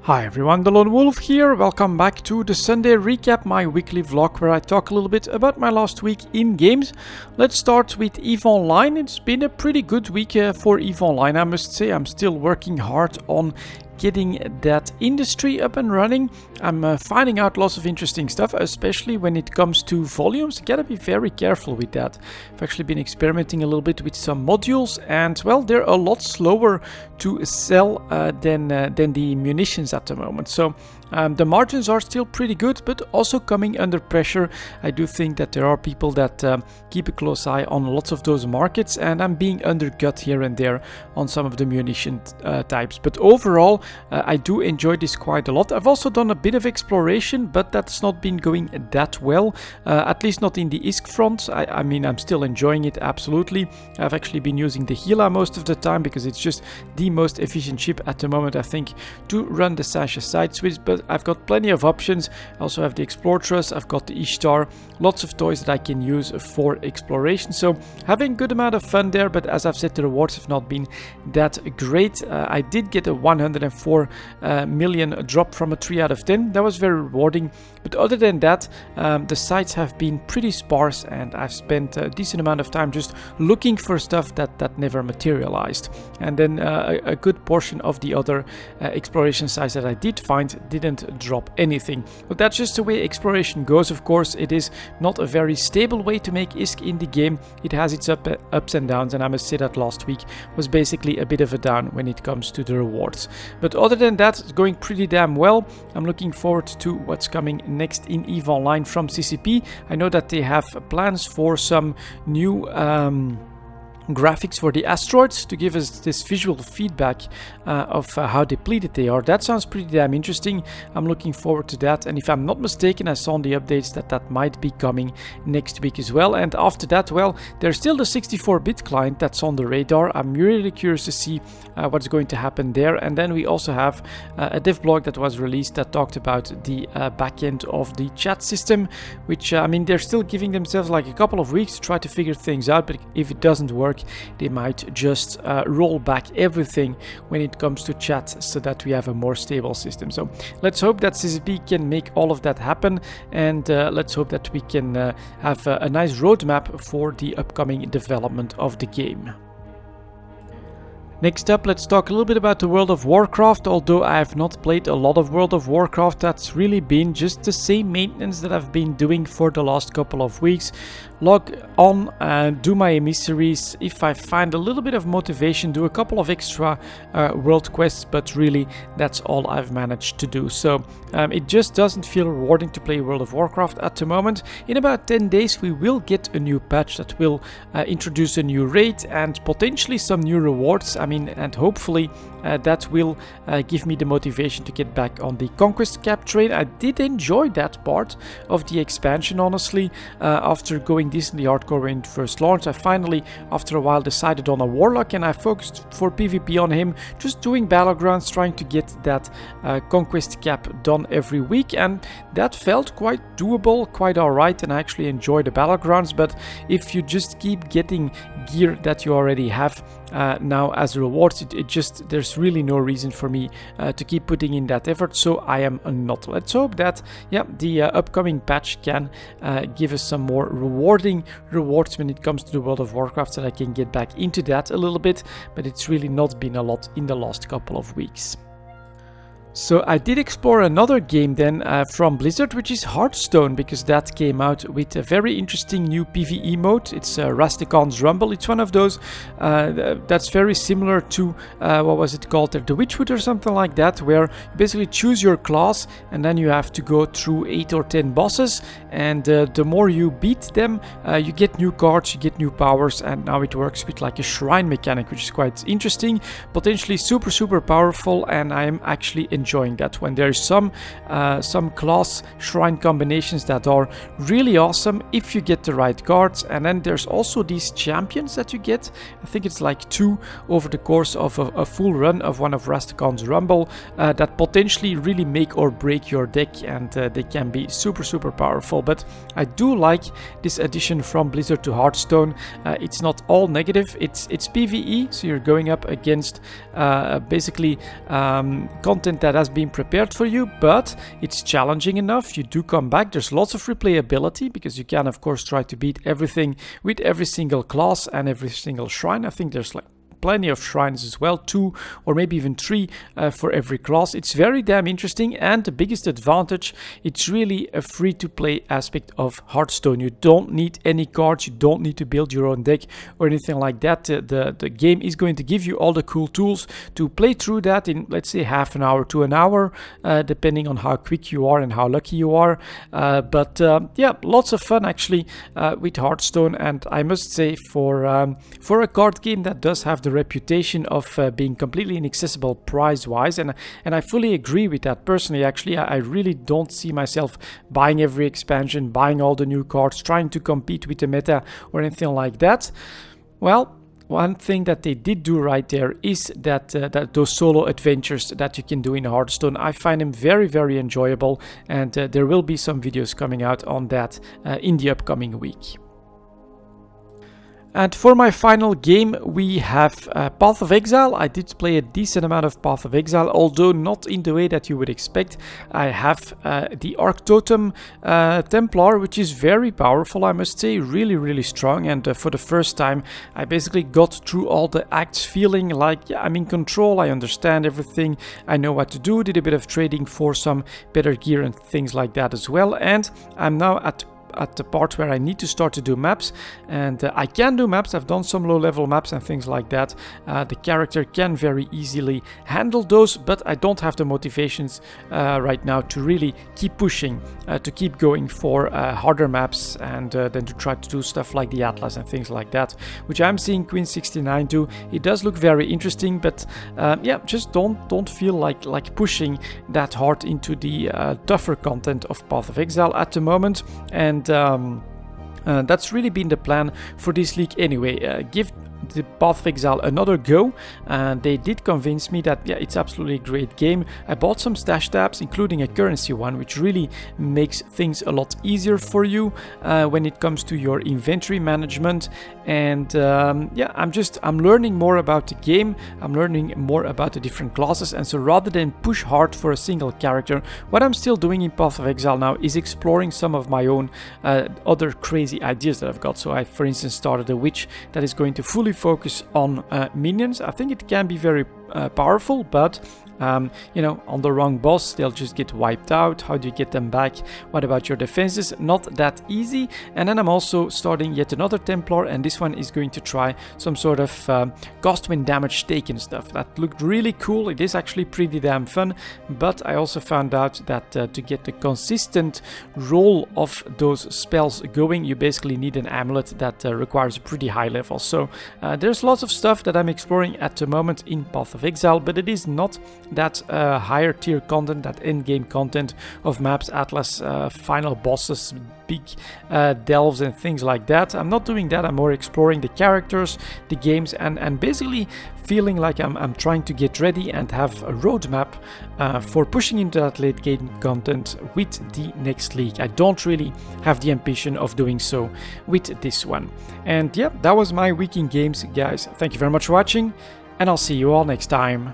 Hi everyone, delonewolf here. Welcome back to the Sunday recap, my weekly vlog where I talk a little bit about my last week in games. Let's start with EVE Online. It's been a pretty good week for EVE Online, I must say. I'm still working hard on getting that industry up and running. I'm finding out lots of interesting stuff, especially when it comes to volumes. You gotta be very careful with that. I've actually been experimenting a little bit with some modules, and well, they're a lot slower to sell than the munitions at the moment. So the margins are still pretty good, but also coming under pressure. I do think that there are people that keep a close eye on lots of those markets, and I'm being undercut here and there on some of the munition types. But overall, I do enjoy this quite a lot. I've also done a bit of exploration, but that's not been going that well, at least not in the ISK front. I mean, I'm still enjoying it, absolutely. I've actually been using the Gila most of the time because it's just the most efficient ship at the moment, I think, to run the Sasha side switch, but I've got plenty of options. I also have the Exploratress, I've got the Ishtar, lots of toys that I can use for exploration, so having a good amount of fun there. But as I've said, the rewards have not been that great. I did get a 104 million drop from a 3 out of 10. That was very rewarding, but other than that, the sites have been pretty sparse, and I've spent a decent amount of time just looking for stuff that never materialized. And then a good portion of the other exploration sites that I did find didn't drop anything. But that's just the way exploration goes. Of course, it is not a very stable way to make ISK in the game. It has its ups and downs, and I must say that last week was basically a bit of a down when it comes to the rewards. But other than that, it's going pretty damn well. I'm looking forward to what's coming next in EVE Online from CCP. I know that they have plans for some new graphics for the asteroids to give us this visual feedback of how depleted they are. That sounds pretty damn interesting. I'm looking forward to that, and if I'm not mistaken, I saw on the updates that might be coming next week as well. And after that, well, there's still the 64-bit client that's on the radar. I'm really curious to see what's going to happen there. And then we also have a dev blog that was released that talked about the back end of the chat system, which I mean, they're still giving themselves like a couple of weeks to try to figure things out, but if it doesn't work, they might just roll back everything when it comes to chat so that we have a more stable system. So let's hope that CCP can make all of that happen, and let's hope that we can have a nice roadmap for the upcoming development of the game. Next up, let's talk a little bit about the World of Warcraft. Although I have not played a lot of World of Warcraft, that's really been just the same maintenance that I've been doing for the last couple of weeks. Log on and do my emissaries. If I find a little bit of motivation, do a couple of extra world quests, but really that's all I've managed to do. So it just doesn't feel rewarding to play World of Warcraft at the moment. In about 10 days we will get a new patch that will introduce a new raid and potentially some new rewards. I mean, and hopefully that will give me the motivation to get back on the Conquest Cap train. I did enjoy that part of the expansion, honestly. After going decently hardcore when it first launched, I finally, after a while, decided on a Warlock, and I focused for PvP on him, just doing Battlegrounds, trying to get that Conquest Cap done every week, and that felt quite doable, quite alright, and I actually enjoyed the Battlegrounds. But if you just keep getting gear that you already have now as rewards, there's really no reason for me to keep putting in that effort, so I am not. Let's hope that, yeah, the upcoming patch can give us some more rewarding rewards when it comes to the World of Warcraft, so that I can get back into that a little bit, but it's really not been a lot in the last couple of weeks. So I did explore another game then from Blizzard, which is Hearthstone, because that came out with a very interesting new PvE mode. It's Rasticon's Rumble. It's one of those that's very similar to, what was it called there, the Witchwood or something like that, where you basically choose your class and then you have to go through 8 or 10 bosses, and the more you beat them, you get new cards, you get new powers, and now it works with like a shrine mechanic, which is quite interesting, potentially super powerful, and I am actually enjoying that when there's some class shrine combinations that are really awesome if you get the right cards. And then there's also these champions that you get. I think it's like 2 over the course of a full run of one of Rasticon's Rumble that potentially really make or break your deck, and they can be super powerful. But I do like this addition from Blizzard to Hearthstone. It's not all negative, it's PvE, so you're going up against basically content that that has been prepared for you, but it's challenging enough. You do come back. There's lots of replayability because you can, of course, try to beat everything with every single class and every single shrine. I think there's like plenty of shrines as well, 2 or maybe even 3 for every class. It's very damn interesting, and the biggest advantage, it's really a free-to-play aspect of Hearthstone. You don't need any cards, you don't need to build your own deck or anything like that. The game is going to give you all the cool tools to play through that in, let's say, half an hour to an hour, depending on how quick you are and how lucky you are. Yeah, lots of fun actually with Hearthstone, and I must say for a card game that does have the reputation of being completely inaccessible price-wise, and I fully agree with that personally. Actually, I really don't see myself buying every expansion, buying all the new cards, trying to compete with the meta or anything like that. Well, one thing that they did do right there is that those solo adventures that you can do in Hearthstone, I find them very, very enjoyable, and there will be some videos coming out on that in the upcoming week. And for my final game, we have Path of Exile. I did play a decent amount of Path of Exile, although not in the way that you would expect. I have the Arc Totem Templar, which is very powerful, I must say, really, really strong. And for the first time, I basically got through all the acts feeling like, yeah, I'm in control, I understand everything, I know what to do, did a bit of trading for some better gear and things like that as well. And I'm now at the part where I need to start to do maps, and I can do maps. I've done some low-level maps and things like that. The character can very easily handle those, but I don't have the motivations right now to really keep pushing, to keep going for harder maps, and then to try to do stuff like the Atlas and things like that, which I'm seeing Queen 69 do. It does look very interesting, but yeah, just don't feel like pushing that hard into the tougher content of Path of Exile at the moment. And that's really been the plan for this league anyway. Give the Path of Exile another go, and they did convince me that, yeah, it's absolutely a great game. I bought some stash tabs, including a currency one, which really makes things a lot easier for you when it comes to your inventory management. And yeah, I'm learning more about the game, I'm learning more about the different classes, and so rather than push hard for a single character, what I'm still doing in Path of Exile now is exploring some of my own other crazy ideas that I've got. So I, for instance, started a witch that is going to fully focus on minions. I think it can be very powerful, but you know, on the wrong boss, they'll just get wiped out. How do you get them back? What about your defenses? Not that easy. And then I'm also starting yet another Templar, and this one is going to try some sort of cost when damage taken stuff. That looked really cool. It is actually pretty damn fun, but I also found out that to get the consistent roll of those spells going, you basically need an amulet that requires a pretty high level. So there's lots of stuff that I'm exploring at the moment in Path of Exile, but it is not that higher tier content, that end game content of maps, Atlas, final bosses, big delves and things like that. I'm not doing that. I'm more exploring the characters, the games, and basically feeling like I'm trying to get ready and have a roadmap for pushing into that late game content with the next league. I don't really have the ambition of doing so with this one. And yeah, that was my week in games, guys. Thank you very much for watching, and I'll see you all next time.